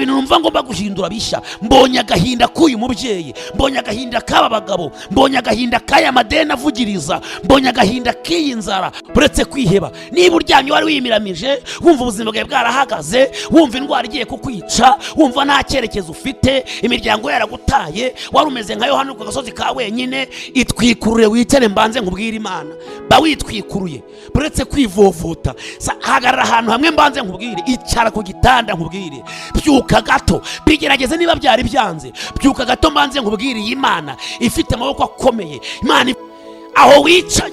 ibintu numva ngomba guhindura bishya. Mbonye agahinda k'uyu mubyeyi, mbonye agahinda k'aba bagabo, mbonye agahinda k'aya madeni avugiriza, mbonye agahinda k'iyi nzara. Buretse kwiheba, niba uryamye wari wimiramije, wumva ubuzima bwawe bwarahagaze, wumva indwara igiye kukwica, wumva nta cyerekezo ufite, imiryango yaragutaye, wari umeze nka Yohana ku gasozi ka wenyine, itwikurure wicare mbanze nkubwire Imana. Ba witwikuruye, buretse kwivovota, hagarara ahantu hamwe mbanze nkubwire, icara ku gitanda nkubwire, byuka gato, bigerageze niba byari byanze, byuka gato mbanze nkubwire Imana ifite amaboko akomeye. Imana aho wicaye,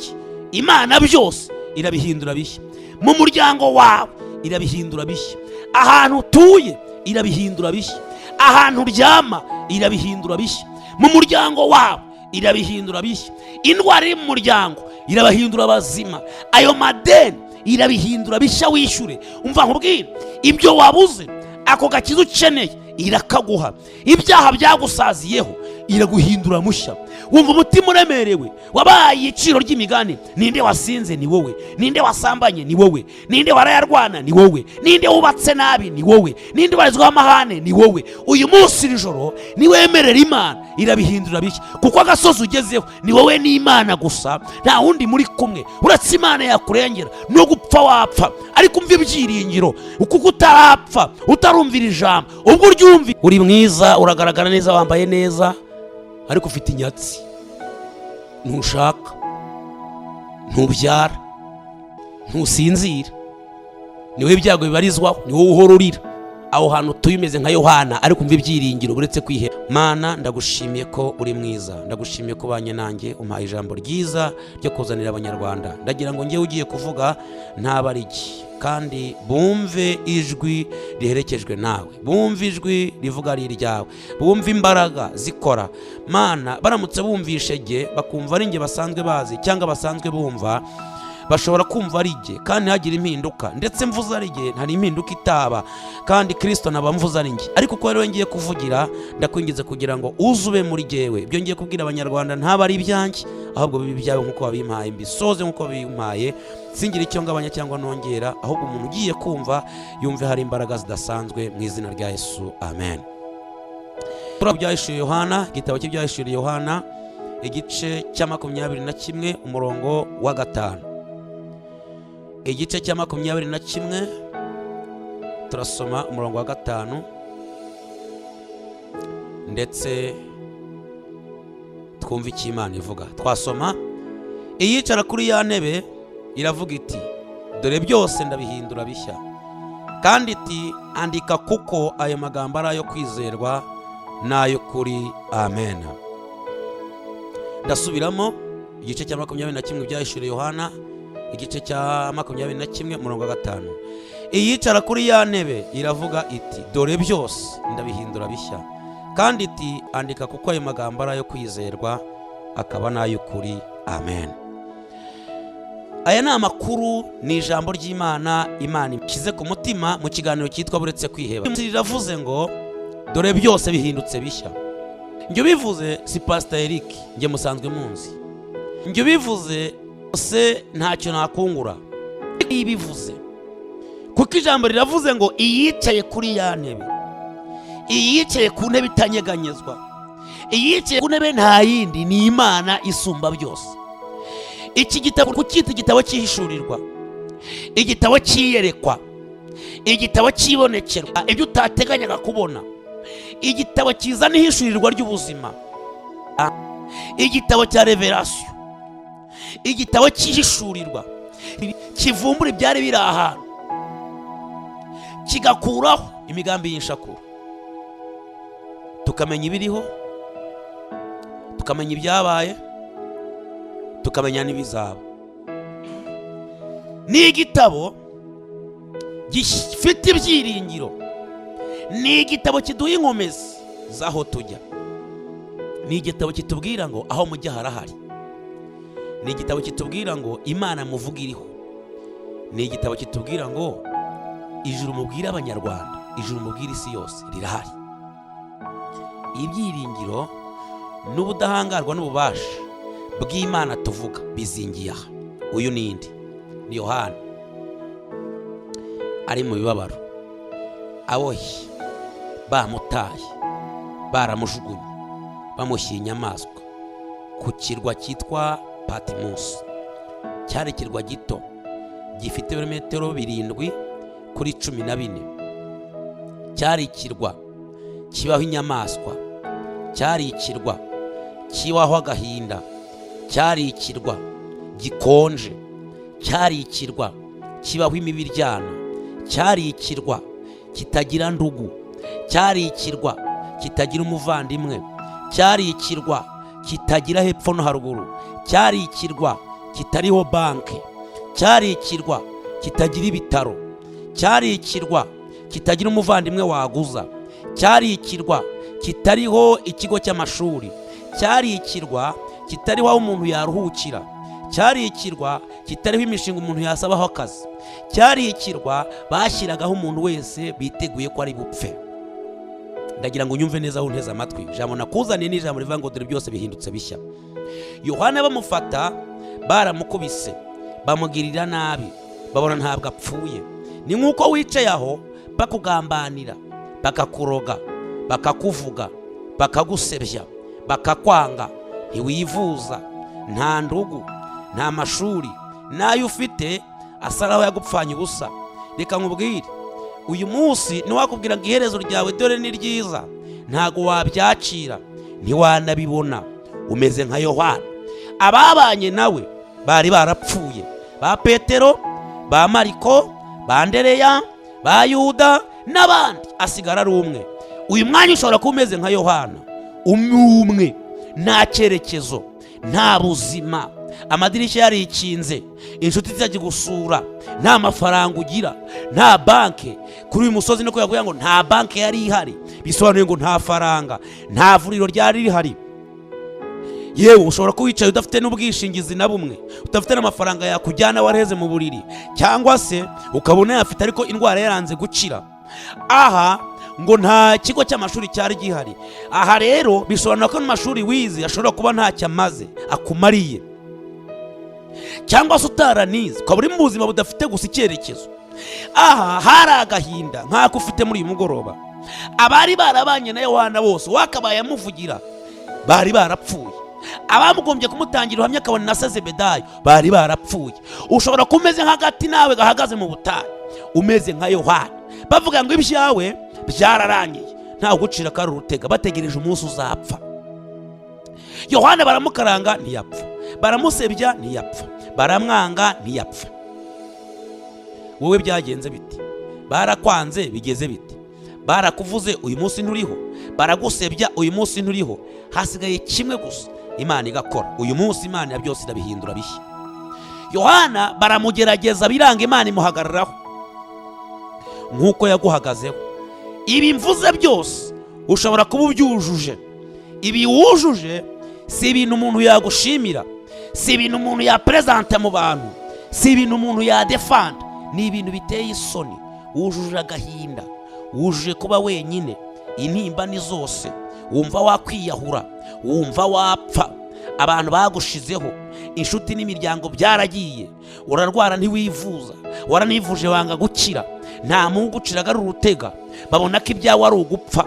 Imana byose irabihindura bishya. Mu muryango wawe irabihindura bishya, ahantu utuye irabihindura bishya, ahantu uryama irabihindura bishya, mu muryango wawe irabihindura bishya. Indwara iri mu muryango irabahindura bazima, ayo madeni irabihindura bishya wishyure. Umva nkubwire, ibyo wabuze, ako gakiza ukeneye irakaguha, ibyaha byagusaziyeho iraguhindura mushya. Wumva umutima uremerewe, wabaye iciro ry'imigani, ninde wasinze ni wowe, ninde wasambanye ni wowe, ninde warayarwana ni wowe, ninde wubatse nabi ni wowe, ninde warizwaho amahane ni wowe. Uyu munsi ijoro niwemerera Imana irabihindura bishya, kuko agasozi ugezeho ni wowe n'Imana gusa, nta wundi muri kumwe. Uretse Imana yakurengera, no gupfa wapfa, ariko umva ibyiringiro, kuko utarapfa, utarumvira ijambo, ubwo uryumvi. Uri mwiza, uragaragara neza, wambaye neza, ariko ufite inyatsi, ntushaka, ntubyara, ntusinzira, niwe ibyago bibarizwaho, ni wowe uhora urira. Aho hantu utuye umeze nka Yohana, ariko umva ibyiringiro buretse kwiheba. Mana, ndagushimiye ko uri mwiza, ndagushimiye ko banye nanjye, umpaye ijambo ryiza ryo kuzanira abanyarwanda. Ndagira ngo ngewe ugiye kuvuga ntabariki, kandi bumve ijwi riherekejwe nawe, bumve ijwi rivuga ari iryawe, bumve imbaraga zikora. Mana, baramutse bumvishe jye, bakumva ari njye basanzwe bazi cyangwa basanzwe bumva, bashobora kumva ari jye kandi hagira impinduka, ndetse mvuze ari jye ntari impinduka itaba, kandi Kristo naba mvuze ari njye. Ariko ko rero ngiye kuvugira, ndakwingize kugira ngo uzube muri jyewe. Ibyo ngiye kubwira abanyarwanda ntaba ari ibyanjye, ahubwo bibi byawe nk'uko wabimpaye, mbisoze nk'uko wabimpaye, singira icyo ngabanya cyangwa nongera, ahubwo umuntu ugiye kumva yumve hari imbaraga zidasanzwe mu izina rya Yesu, amen. Turabyahishuye Yohana, igitabo cy'ibyahishuye Yohana, igice cya 21 umurongo wa 5. Igice cya 21 turasoma umurongo wa 5, ndetse twumva icyo Imana ivuga. Twasoma, iyicara kuri ya ntebe iravuga iti, dore byose ndabihindura bishya, kandi iti, andika kuko ayo magambo ari ayo kwizerwa n'ayo kuri, amen. Ndasubiramo, igice cya 21 byahishuriye Yohana, igice cya 21 umurongo wa 5. Iyicara kuri ya ntebe iravuga iti, dore byose ndabihindura bishya, kandi iti, andika kuko ayo magambo ari ayo kwizerwa akaba n'ayo kuri, amen. Aya ni amakuru, ni ijambo ry'Imana, Imana ikize ku mutima mu kiganiro cyitwa Buretse Kwiheba. Riravuze ngo dore byose bihindutse bishya. Njye bivuze si Pastor Eric, njye musanzwe munzi. Njye bivuze se ntacyo nakungura. Ibivuze kuko ijambo riravuze ngo iyicaye kuri ya ntebe, iyicaye ku ntebe itanyeganyezwa, iyicaye ku ntebe nta yindi ni Imana isumba byose. Iki gitabo kucyita igitabo cyihishurirwa, igitabo cyiyerekwa, igitabo cyibonekerwa, ibyo utateganyaga kubona, igitabo kizana ihishurirwa ry'ubuzima, igitabo cya revelation, igitabo cyihishurirwa, kivumbura ibyari biri ahantu, kigakuraho imigambi y'inshakura, tukamenya ibiriho, tukamenya ibyabaye, tukamenya n'ibizaba. Ni igitabo gifite ibyiringiro, ni igitabo kiduha inkomezi z'aho tujya, ni igitabo kitubwira ngo aho mujya harahari, ni igitabo kitubwira ngo Imana muvuga iriho, ni igitabo kitubwira ngo ijuru mubwira abanyarwanda, ijuru mubwira isi yose rirahari. Ibyiringiro n'ubudahangarwa n'ububasha bw'Imana tuvuga bizingiye aha. Uyu nindi ni Yohana, ari mu bibabaro, aboshye, bamutaye, baramujugunye, bamushyira inyamaswa ku kirwa cyitwa Patimusi. Cyari ikirwa gito gifite ibirometero 7 kuri 14. Cyari ikirwa kibaho inyamaswa, cyari ikirwa kibaho agahinda, cyari ikirwa gikonje, cyari ikirwa kibaho imibiryana, cyari ikirwa kitagira ndugu, cyari ikirwa kitagira umuvandimwe, cyari ikirwa kitagira hepfo no haruguru, cyari ikirwa kitariho banki, cyari ikirwa kitagira ibitaro, cyari ikirwa kitagira umuvandimwe waguza, cyari ikirwa kitariho ikigo cy'amashuri, cyari ikirwa kitariho aho umuntu yaruhukira, cyari ikirwa kitariho imishinga umuntu yasabaho akazi, cyari ikirwa bashyiragaho umuntu wese biteguye ko ari bupfe. Ndagira ngo unyumve neza aho unteze amatwi. Ijambo nakuzaniye ni ijambo rivuga ngo dore byose bihindutse bishya. Yohana bamufata, baramukubise, bamugirira nabi, babona ntabwo apfuye. Ni nk'uko wicaye aho bakugambanira, bakakuroga, bakakuvuga, bakagusebya, bakakwanga, ntiwivuza, nta ndugu, nta mashuri, nayo ufite asa naho yagupfanye ubusa. Reka nkubwire, uyu munsi niwakubwira ngo iherezo ryawe dore ni ryiza, ntago wabyakira, ntiwanabibona. Umeze nka Yohana. Ababanye nawe bari barapfuye, ba Petero, ba Mariko, ba Andereya, ba Yuda n'abandi, asigara ari umwe. Uyu mwanya ushobora kuba umeze nka Yohana, umwe, nta cyerekezo, nta buzima, amadirishya yarikinze, inshuti zijya gusura, nta mafaranga ugira, nta banke. Kuri uyu musozi no kuyaguya ngo nta banke yari ihari, bisobanuye ngo nta faranga, nta vuriro ryari rihari. Yewe ushobora kuwicaye udafite n'ubwishingizi na bumwe, udafite n'amafaranga yakujyana wareze mu buriri, cyangwa se ukabona yafite ariko indwara yaranze gukira. Aha ngo nta kigo cy'amashuri cyari gihari. Aha rero bisobanura ko n'amashuri wize ashobora kuba ntacyo amaze akumariye, cyangwa se utaranize, ukaba uri mu buzima budafite gusa icyerekezo. Aha hari agahinda nk'ako ufite muri uyu mugoroba. Abari barabanye na Yohana bose wakabaye amuvugira bari barapfuye. Abamugombye kumutangira uhamya akabona na Zebedayo bari barapfuye. Ushobora kumeze nk'agati nawe gahagaze mu butayu, umeze nka Yohana, bavuga ngo ibyawe byararangiye, nta gucira kari urutega, bategereje umunsi uzapfa. Yohana baramukaranga ntiyapfa, baramusebya ntiyapfa, baramwanga ntiyapfa. Wowe byagenze biti? Barakwanze bigeze biti? Barakuvuze uyu munsi nturiho, baragusebya uyu munsi nturiho. Hasigaye kimwe gusa, Imana igakora. Uyu munsi Imana ya byose irabihindura bishya. Yohana baramugerageza biranga, Imana imuhagararaho nk'uko yaguhagazeho. Ibi mvuze byose ushobora kuba ubyujuje. Ibi wujuje si ibintu umuntu yagushimira, si ibintu umuntu yapresenta mu bantu, si ibintu umuntu yadefanda. Ni ibintu biteye isoni. Wujuje agahinda, wujuje kuba wenyine, intimba ni zose, wumva wakwiyahura, wumva wapfa, abantu bagushizeho, inshuti n'imiryango byaragiye, urarwara ntiwivuza, waranivuje wanga gukira, nta mungu uciraga ari urutega, babona ko ibyawe ari ugupfa.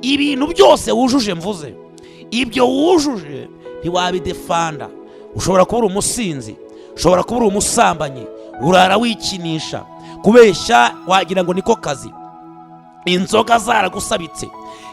Ibintu byose wujuje mvuze, ibyo wujuje ntiwabidefanda. Ushobora kuba uri umusinzi, ushobora kuba uri umusambanyi, urara wikinisha, kubeshya wagira ngo niko kazi, inzoga zaragusabitse,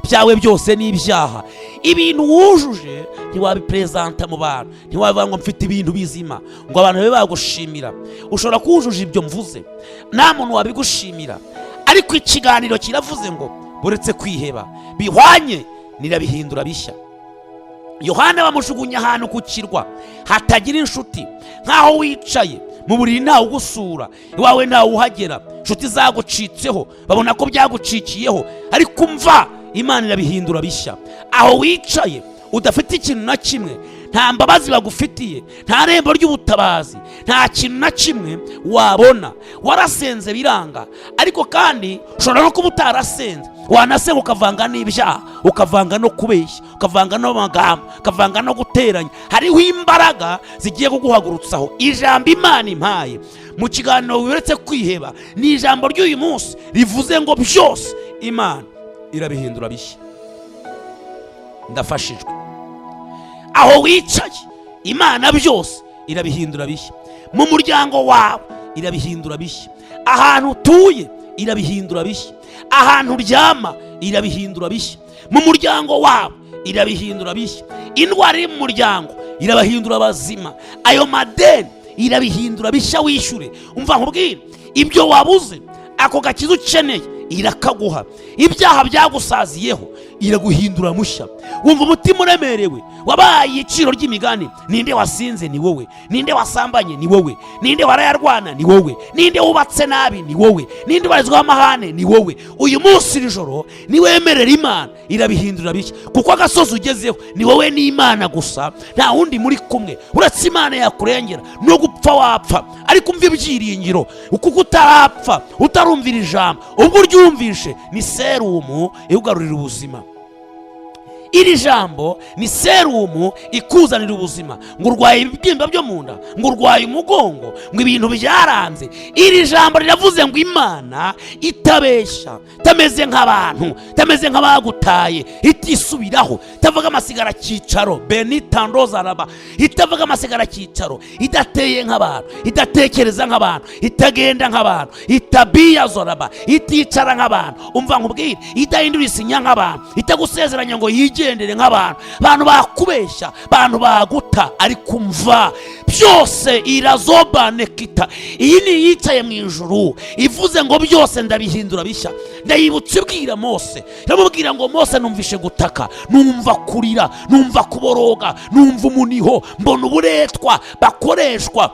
byawe byose ni ibyaha. Ibintu wujuje ntiwabipresenta mu bantu, ntiwabivuga ngo mfite ibintu bizima ngo abantu babe bagushimira. Ushobora kuwujuje ibyo mvuze, nta muntu wabigushimira, ariko ikiganiro kiravuze ngo buretse kwiheba bihwanye nirabihindura bishya. Yohana bamushugunya ahantu ku kirwa hatagira inshuti, nkaho wicaye mu buriri ntawe ugusura, iwawe ntawe uhagera, inshuti zagucitseho, babona ko byagucikiyeho, ariko umva, Imana irabihindura bishya. Aho wicaye udafite ikintu na kimwe, nta mbabazi bagufitiye, nta rembo ry'ubutabazi, nta kintu na kimwe wabona, warasenze biranga, ariko kandi ushobora no kuba utarasenze, wanasenga ukavanga n'ibyaha, ukavanga no kubeshya, ukavanga no magambo, ukavanga no guteranya. Hariho imbaraga zigiye kuguhagurutsaho. Ijambo Imana impaye mu kiganiro uretse kwiheba ni ijambo ry'uyu munsi rivuze ngo byose Imana irabihindura bishya. Ndafashijwe. Aho wicaye Imana byose irabihindura bishya. Mu muryango wawe irabihindura bishya. Ahantu utuye irabihindura bishya. Ahantu uryama irabihindura bishya. Mu muryango wawe irabihindura bishya. Indwara iri mu muryango irabahindura bazima. Ayo madeni irabihindura bishya wishyure. Umva nkubwire, ibyo wabuze ako gakiza ukeneye irakaguha. Ibyaha byagusaziyeho iraguhindura mushya. Wumva umutima uremerewe, wabaye iciro ry'imigani. Ninde wasinze? Ni wowe. Ninde wasambanye? Ni wowe. Ninde warayarwana? Ni wowe. Ninde wubatse nabi? Ni wowe. Ninde warizwa amahane? Ni wowe. Uyu munsi ijoro ni wemerera Imana irabihindura bishya, kuko agasozi ugezeho ni wowe n'Imana gusa, nta wundi muri kumwe. Uretse Imana yakurengera, no gupfa wapfa, ariko umva ibyiringiro, kuko utarapfa, utarumvira ijambo. Ubwo uryumvishe ni serumu igugarurira ubuzima. Iri jambo ni serumu ikuzanira ubuzima. Ngo urwaye ibibyimba byo mu nda, ngo urwaye umugongo, ngo ibintu byaranze. Iri jambo riravuze ngo Imana itabesha, tameze nk'abantu, tameze nk'abagutaye, itisubiraho, itavuga amasigara cyicaro, benitandoza raba, itavuga amasigara cyicaro, idateye nk'abantu, idatekereza nk'abantu, itagenda nk'abantu, itabiya zoraba, iticara nk'abantu. Umva nkubwire, idahindura isinya nk'abantu, itagusezeranya ngo yigendere nk'abantu. Abantu bakubeshya, abantu baguta, ariko umva byose irazobane kita. Iyi ni yicaye mu ijuru ivuze ngo byose ndabihindura bishya. Ndayibutse ibwira Mose, iramubwira ngo Mose, numvishe gutaka, numva kurira, numva kuboroga, numva umuniho, mbona uburetwa bakoreshwa,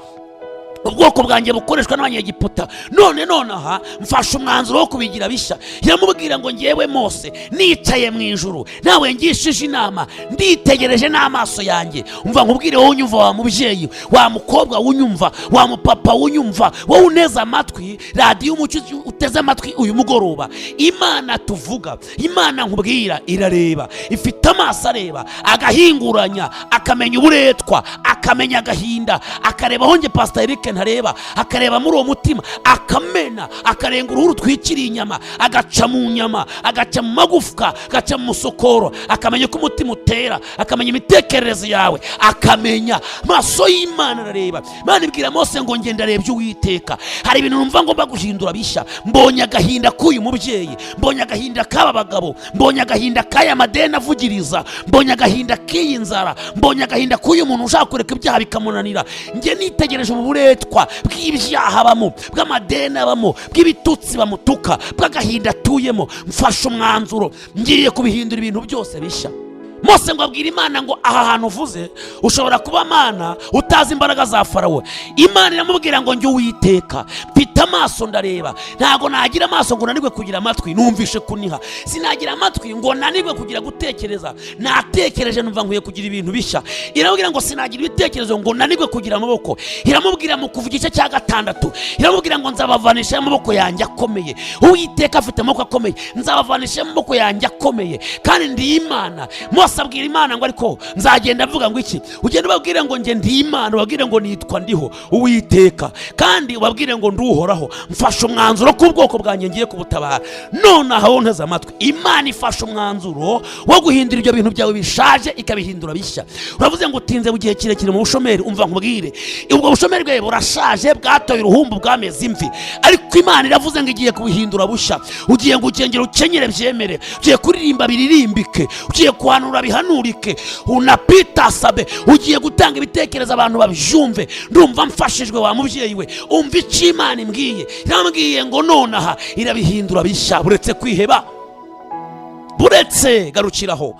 ubwoko bwanjye bukoreshwa n'abanyegiputa. None aha mfashe umwanzuro wo kubigira bishya. Iramubwira ngo ngewe Mose nicaye mu ijuru, nawe ngishije inama, nditegereje n'amaso yanjye. Umva nkubwire wowe unyumva, wa mubyeyi, wa mukobwa wunyumva, wa mupapa wunyumva, wowe uneza amatwi radiyo umucyo uteze amatwi uyu mugoroba. Imana tuvuga, Imana nkubwira irareba, ifite amaso areba, agahinguranya, akamenya uburetwa, akamenya agahinda, akareba aho nge Pastor Eric ntareba, akareba muri uwo mutima, akamena, akarenga uruhu rutwikiriye inyama, agaca mu nyama, agaca mu magufwa, agaca mu musokoro, akamenya ko umutima utera, akamenya imitekerereze yawe, akamenya. Maso y'Imana arareba. Imana ibwira Mose ngo nge ndarebye Uwiteka, hari ibintu numva ngomba guhindura bishya. Mbonye agahinda k'uyu mubyeyi, mbonye agahinda k'aba bagabo, mbonye agahinda k'aya madeni avugiriza, mbonye agahinda k'iyi nzara, mbonye agahinda k'uyu muntu ushaka kureka ibyaha bikamunanira. Nge nitegereje mu buretwa bw'ibyaha bamo, bw'amadeni abamo, bw'ibitutsi bamutuka, bw'agahinda atuyemo. Mfashe umwanzuro, ngiye kubihindura ibintu byose bishya. Mose ngo abwira Imana ngo aha hantu uvuze ushobora kuba Mana utazi imbaraga za Farawo. Imana iramubwira ngo njye Uwiteka mfite amaso ndareba, ntago nagira amaso ngo nanirwe kugira amatwi numvishe kuniha, sinagira amatwi ngo nanirwe kugira gutekereza, natekereje numva nkwiye kugira ibintu bishya. Iramubwira ngo sinagira ibitekerezo ngo nanirwe kugira amaboko. Iramubwira mu Kuva igice cya 6, iramubwira ngo nzabavanisha amaboko yanjye akomeye. Uwiteka afite amaboko akomeye, nzabavanisha amaboko yanjye akomeye, kandi ndi Imana. Abwira Imana ngo ariko nzagenda avuga ngo iki? Ugenda ubabwire ngo nge ndi Imana, ubabwire ngo nitwa ndiho Uwiteka, kandi ubabwire ngo nduhoraho. Mfashe umwanzuro ku bwoko bwanjye ngiye kubutabara. None aho nteze amatwi, Imana ifashe umwanzuro wo guhindura ibyo bintu byawe bishaje ikabihindura bishya. Uravuze ngo utinze mu gihe kirekire mu bushomeri. Umva nkubwire, ubwo bushomeri bwawe burashaje, bwatoye uruhumbu, bwameze imvi, ariko Imana iravuze ngo igiye kubihindura bushya. Ugiye gukengera ukenyere byemere, ugiye kuririmba biririmbike, ugiye kuhanura bihanurike, unapita sabe, ugiye gutanga ibitekerezo abantu babyumve. Ndumva mfashijwe wa mubyeyi we, umva icyo Imana imbwiye. Irambwiye ngo nonaha irabihindura bishya. Buretse kwiheba, buretse garukiraho,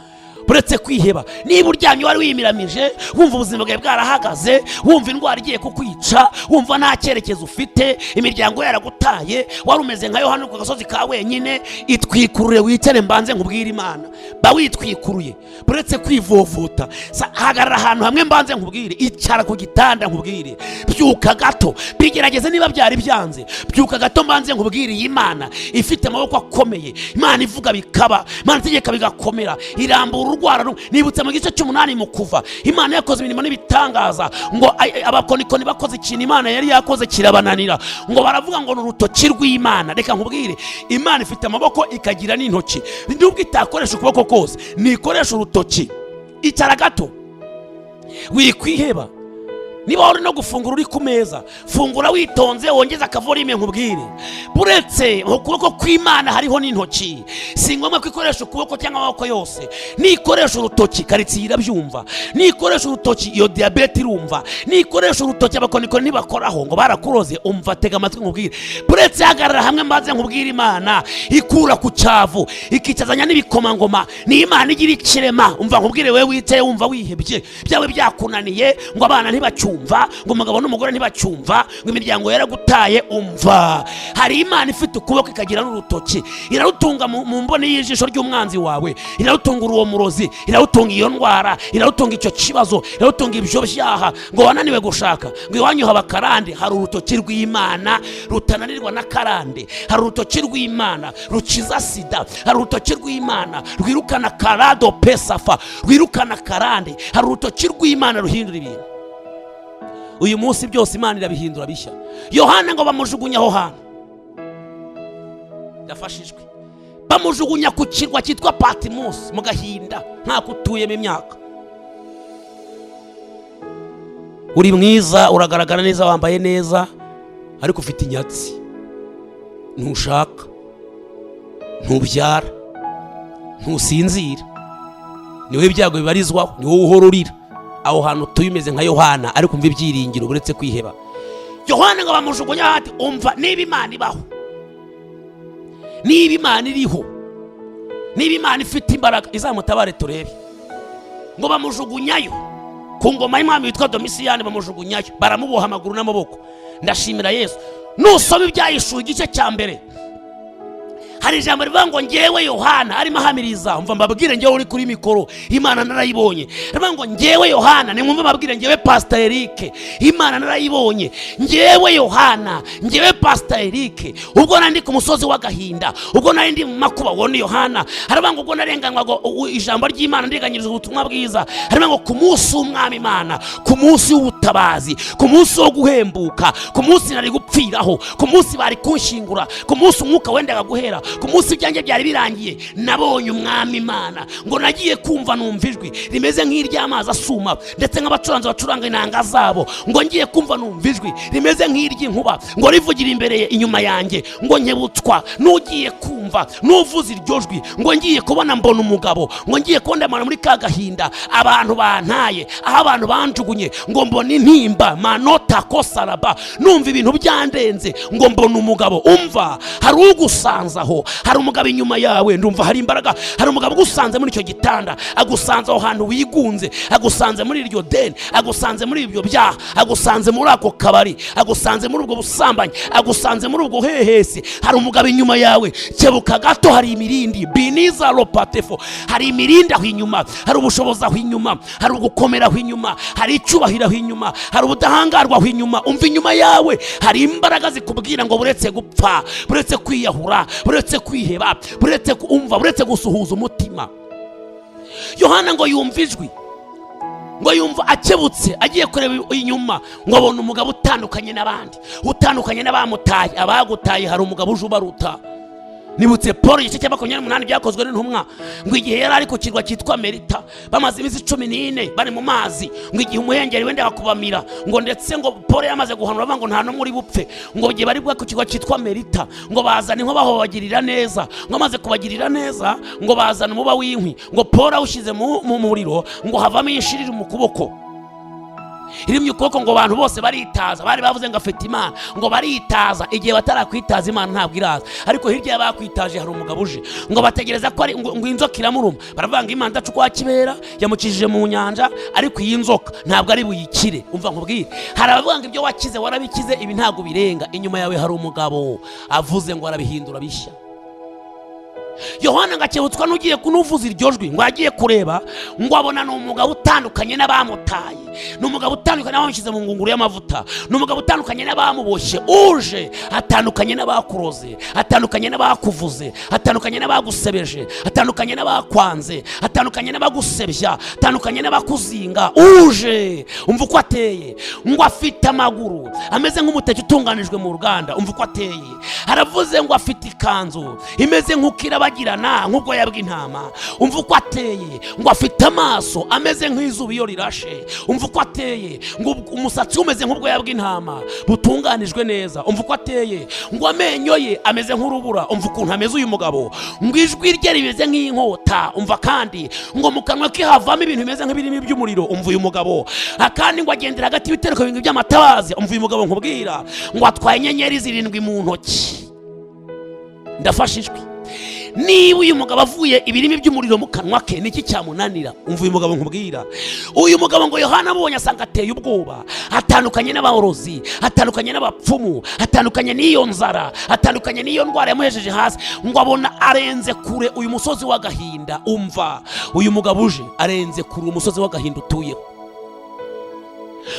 buretse kwiheba. Niba uryamye wari wimiramije, wumva ubuzima bwawe bwarahagaze, wumva indwara igiye kukwica, wumva nta cyerekezo ufite, imiryango yaragutaye, wari umeze nka Yohana ku gasozi ka wenyine, itwikurure wicare mbanze nkubwire Imana. Ba witwikuruye, buretse kwivovota, hagarara ahantu hamwe mbanze nkubwire, icara ku gitanda nkubwire, byuka gato, bigerageze niba byari byanze, byuka gato mbanze nkubwire. Imana ifite amaboko akomeye, Imana ivuga bikaba, Imana itegeka bigakomera, irambura kurwara nibutse mu gice cy'umunani mu Kuva Imana yakoze imirimo n'ibitangaza ngo abakonikoni bakoze ikintu Imana yari yakoze kirabananira ngo baravuga ngo n'urutoki rw'Imana. Reka nkubwire, Imana ifite amaboko ikagira n'intoki, nubwo itakoresha ukuboko kose nikoresha urutoki. Icara gato wikwiheba, niba uri no gufungura uri ku meza fungura witonze wongeza akavorime nkubwire, buretse ukuboko kw'Imana hariho n'intoki. Si ngombwa kwikoresha ukuboko cyangwa amaboko yose, nikoresha urutoki karitsiye irabyumva, nikoresha urutoki iyo diabete irumva, nikoresha urutoki abakonikoni ntibakoraho ngo barakuroze. Umva, tega amatwi nkubwire, buretse hagarara hamwe maze nkubwire, Imana ikura ku cyavu ikicazanya n'ibikomangoma, ni Imana igira ikirema. Umva nkubwire, wewe wicaye wumva wihebye, byawe byakunaniye, ngo abana ntibacyumva, ngo umugabo n'umugore ntibacyumva, ngo imiryango yaragutaye. Umva, hari Imana ifite ukuboko ikagira n'urutoki, irarutunga mu mboni y'ijisho ry'umwanzi wawe, irarutunga uwo murozi, irarutunga iyo ndwara, irarutunga icyo kibazo, irarutunga ibyo byaha ngo wananiwe gushaka, ngo iwanyu haba karande. Hari urutoki rw'Imana rutananirwa na karande, hari urutoki rw'Imana rukiza sida, hari urutoki rw'Imana rwirukana karado pesafa, rwirukana karande, hari urutoki rw'Imana ruhindura ibintu. Uyu munsi byose Imana irabihindura bishya. Yohana ngo bamujugunya aho hantu, yafashijwe bamujugunya ku kirwa cyitwa Patmos mu gahinda, nta kutuyemo imyaka. Uri mwiza, uragaragara neza, wambaye neza, ariko ufite inyatsi, ntushaka, ntubyara, ntusinzira, niwe ibyago bibarizwaho, niwe uhora urira. Aho hantu tuyimeze nka Yohana, ariko umva ibyiringiro buretse kwiheba. Yohana ngo bamujugunya hati, umva, niba Imana ibaho, niba Imana iriho, niba Imana ifite imbaraga izamutabare turebe. Ngo bamujugunyayo ku ngoma y'umwami witwa Domisiyani, bamujugunyayo baramuboha amaguru n'amaboko. Ndashimira Yesu, nusoma ibyahishuwe igice cya mbere hari ijambo rivuga ngo ngewe Yohana arimo ahamiriza. Umva mbabwire, ngewe uri kuri mikoro, Imana narayibonye. Rivuga ngo ngewe Yohana, nimwumve mbabwire, ngewe Pastor Eric, Imana narayibonye. Ngewe Yohana, ngewe Pastor Eric, ubwo nandi ku musozi w'agahinda, ubwo nari ndi mu makuba, wone Yohana. Haravuga ngo ubwo narenganywaga ijambo ry'Imana ndiganyiriza ubutumwa bwiza. Haravuga ngo ku munsi w'Umwami Imana, ku munsi w'ubutabazi, ku munsi wo guhembuka, ku munsi nari gupfiraho, ku munsi bari kunshingura, ku munsi umwuka wendaga guhera, ku munsi byanjye byari birangiye, nabonye Umwami Imana. Ngo nagiye kumva numva ijwi rimeze nk'iry'amazi asuma, ndetse nk'abacuranzi bacuranga inanga zabo. Ngo ngiye kumva numva ijwi rimeze nk'iry'inkuba, ngo rivugira imbere inyuma yanjye. Ngo nkebutswa n'ugiye kumva n'uvuza iryo jwi. Ngo ngiye kubona mbona umugabo, ngo ngiye kondamana muri ka gahinda abantu bantaye, aho abantu banjugunye. Ngo mbona intimba manota kosaraba, numva ibintu byandenze. Ngo mbona umugabo, umva, hari ugusanzaho, hari umugabo inyuma yawe, ndumva hari imbaraga. Hari umugabo ugusanze muri icyo gitanda, agusanze aho hantu wigunze, agusanze muri iryo deni, agusanze muri ibyo byaha, agusanze muri ako kabari, agusanze muri ubwo busambanyi, agusanze muri ubwo hehesi. Hari umugabo inyuma yawe, kebuka gato, hari imirindi biniza lopatefo, hari imirindi aho inyuma, hari ubushobozi aho inyuma, hari ugukomera aho inyuma, hari icyubahiro aho inyuma, hari ubudahangarwa aho inyuma. Umva, inyuma yawe hari imbaraga zikubwira ngo buretse gupfa, buretse kwiyahura, buretse kwiheba, buretse kumva, buretse gusuhuza umutima. Yohana ngo yumva ijwi, ngo yumva akebutse, agiye kureba inyuma, ngo abona umugabo utandukanye n'abandi, utandukanye n'abamutaye. Abagutaye hari umugabo uje ubaruta. Nibutse Paul igice cya 28 byakozwe n'intumwa, ngo igihe yari ari ku kirwa cyitwa Merita, bamaze iminsi 14 bari mu mazi, ngo igihe umuhengeri wenda akubamira, ngo ndetse ngo Paul yamaze guhanura ngo nta no muri bupfe. Ngo igihe bari bwa ku kirwa cyitwa Merita, ngo bazana inko baho bagirira neza, ngo amaze kubagirira neza, ngo bazana umuba w'inkwi, ngo Paul awushize mu muriro, ngo havamo inshirira mu kuboko. Irimye ukuboko, ngo abantu bose baritaza, bari bavuze ngo afite Imana, ngo baritaza. Igihe batarakwitaza Imana ntabwo iraza, ariko hirya y'abakwitaje hari umugabo uje, ngo bategereza ko ari ngo inzoka iramuruma. Baravuga ngo Imana ndacu kwa kibera yamukijije mu nyanja, ariko iyi nzoka ntabwo ari buyikire. Umva nkubwire, hari abavuga ngo ibyo wakize warabikize, ibi ntabwo birenga. Inyuma yawe hari umugabo avuze ngo arabihindura bishya. Yohana ngakebutswa n'ugiye kunuvuza iryo jwi, ngo agiye kureba, ngo abona n'umugabo utandukanye n'abamutaye. ni umugabo utandukanye n'abamushyize mu ngunguru y'amavuta, ni umugabo utandukanye n'abamuboshye, uje atandukanye n'abakuroze, atandukanye n'abakuvuze, atandukanye n'abagusebeje, atandukanye n'abakwanze, atandukanye n'abagusebya, atandukanye n'abakuzinga, uje umva uko ateye, ngo afite amaguru ameze nk'umuteke utunganijwe mu ruganda, umva uko ateye, haravuze ngo afite ikanzu imeze nk'ukirabagirana nk'ubwoya bw'intama, umva uko ateye, ngo afite amaso ameze nk'izuba iyo rirashe, umva uko ateye, ngo umusatsi umeze nk'ubwoya bw'intama butunganijwe neza, umva uko ateye, ngo amenyo ye ameze nk'urubura, umva ukuntu ameze uyu mugabo, ngo ijwi rye rimeze nk'inkota, umva kandi ngo mu kanwa ke havamo ibintu bimeze nk'ibirimi by'umuriro, umva uyu mugabo, akandi ngo agendera hagati y'ibitereko bibiri by'amatabazi, umva uyu mugabo nkubwira, ngo atwaye inyenyeri 7 mu ntoki. Ndafashijwe. Niba uyu mugabo avuye ibirimi by'umuriro mu kanwa ke niki cyamunanira, umva uyu mugabo nkubwira. Uyu mugabo ngo Yohana abonye asanga ateye ubwoba, atandukanye n'abahorozi, atandukanye n'abapfumu, atandukanye n'iyo nzara, atandukanye n'iyo ndwara yamuhejeje hasi, ngo abona arenze kure uyu musozi w'agahinda. Umva uyu mugabo uje arenze kure umusozi w'agahinda utuyeho.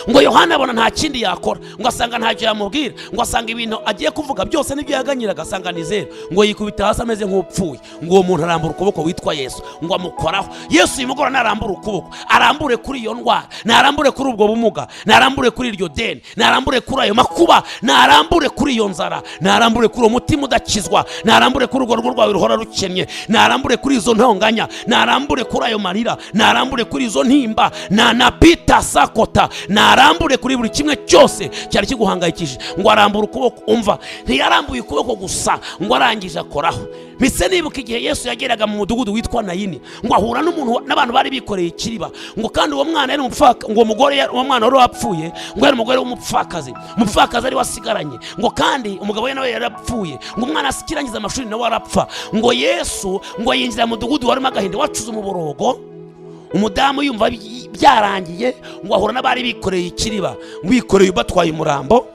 Ngo Yohana abona nta kindi yakora, ngo asanga ntacyo yamubwira, ngo asanga ibintu agiye kuvuga byose nibyo yaganyiraga, asanga ni zero, ngo yikubita hasi ameze nk'upfuye. Ngo uwo muntu arambura ukuboko witwa Yesu, ngo amukoraho. Yesu uyu mugoroba narambura ukuboko, arambure kuri iyo ndwara, narambure kuri ubwo bumuga, narambure kuri iryo deni, narambure kuri ayo makuba, narambure kuri iyo nzara, narambure kuri uwo mutima udakizwa, narambure kuri urwo rugo rwawe ruhora rukennye, narambure kuri izo ntonganya, narambure kuri ayo marira, narambure kuri izo ntimba, na pita sakota, narambure kuri buri kimwe cyose cyari kiguhangayikije. Ngo arambura ukuboko, umva ntiyarambuye ukuboko gusa, ngo arangije akoraho. Mise nibuka igihe Yesu yageraga mu mudugudu witwa Nayini, ngo ahura n'abantu bari bikoreye ikiriba, ngo kandi uwo mwana yari umupfaka, ngo umugore uwo mwana wari wapfuye, ngo yari umugore w'umupfakazi, umupfakazi ari wasigaranye, ngo kandi umugabo we nawe yarapfuye, ngo umwana asikirangiza amashuri nawe arapfa. Ngo Yesu ngo yinjira mu mudugudu warimo agahinda, wacuze umuborogo, umudamu yumva byarangiye, ngo ahura n'abari bikoreye ikiriba, bikoreye batwaye umurambo,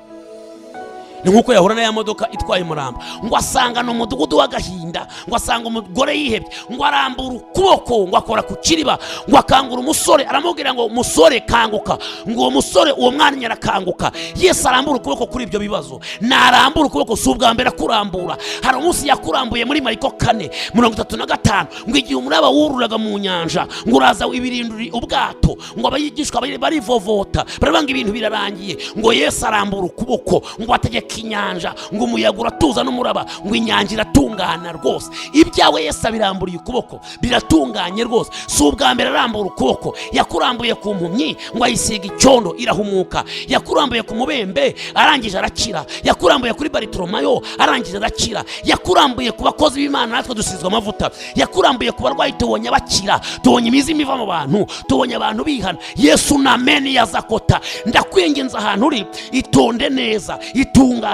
ni nkuko yahura na ya modoka itwaye umurambo. Ngo asanga no mudugudu w'agahinda, ngo asanga umugore yihebye, ngo arambura ukuboko, ngo akora ku kiriba, ngo akangura umusore, aramubwira ngo umusore kanguka, ngo uwo musore uwo mwana nyarakanguka. Yesu arambura ukuboko kuri ibyo bibazo, narambura ukuboko si ubwa mbere kurambura. Hari umunsi yakurambuye muri Mariko 4:35, ngo igihe umuraba wururaga mu nyanja, ngo uraza ibirinduri ubwato, ngo abayigishwa barivovota, barabanga ibintu birarangiye. Ngo Yesu arambura ukuboko, ngo ategeka inyanja, ngo umuyaga uratuza n'umuraba, ngo inyanja iratungana rwose. Ibyawe Yesu abiramburiye ukuboko biratunganye rwose. Si ubwa mbere arambura ukuboko, yakurambuye ku mpumyi, ngo ayisiga icyondo irahumuka, yakurambuye ku mubembe arangije arakira, yakurambuye kuri Baritiromayo arangije arakira, yakurambuye ku bakozi b'Imana natwe dusizwe amavuta, yakurambuye ku barwayi tubonye bakira, tubonye imizimu iva mu bantu, tubonye abantu bihana. Yesu na meni yazakota. Ndakwinginze ahantu uri itonde neza, itunganye.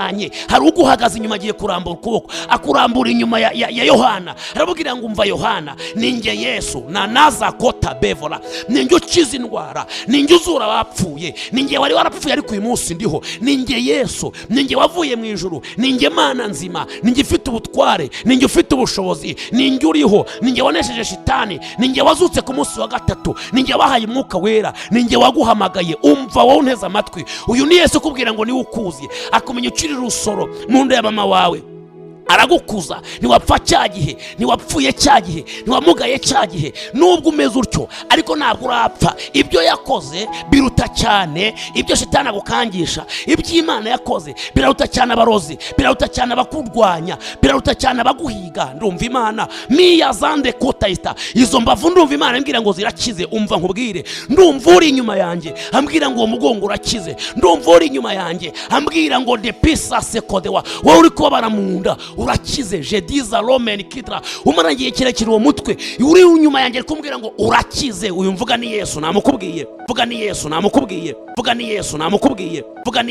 Hari uguhagaze inyuma agiye kurambura ukuboko, akurambura inyuma ya Yohana, arabubwira ngo umva Yohana, ninjye Yesu na nazakota bevora, ninjye ukiza indwara, ninjye uzura abapfuye, ninjye wari warapfuye ariko uyu munsi ndiho, ninjye Yesu, ninjye wavuye mu ijuru, ninjye Mana nzima, ninjye ufite ubutware, ninjye ufite ubushobozi, ninjye uriho, ninjye wanesheje shitani, ninjye wazutse ku munsi wa gatatu, ninjye wahaye umwuka wera, ninjye waguhamagaye. Umva wowe unteze amatwi, uyu ni Yesu kubwira ngo ni ukuzi, akumenya ukiri rusoro mu nda ya mama wawe, aragukuza. Ntiwapfa cya gihe, ntiwapfuye cya gihe, ntiwamugaye cya gihe, nubwo umeze utyo ariko ntabwo urapfa. Ibyo yakoze biruta cyane ibyo shitani agukangisha, iby'Imana yakoze biraruta cyane abarozi, biraruta cyane abakurwanya, biraruta cyane abaguhiga. Ndumva Imana miya zande kotayita, izo mbavu ndumva Imana ambwira ngo zirakize. Umva nkubwire, ndumva uri inyuma yanjye ambwira ngo uwo mugongo urakize, ndumva uri inyuma yanjye ambwira ngo de pisa sekodewa, wowe uri kubabara mu nda urakize. Je diza romen kitra, umara ngiye kirekire uwo mutwe uri inyuma yanjye kumbwira ngo urakize. Uyu mvuga ni Yesu namukubwiye, vuga ni Yesu namukubwiye, vuga ni Yesu namukubwiye, vuga ni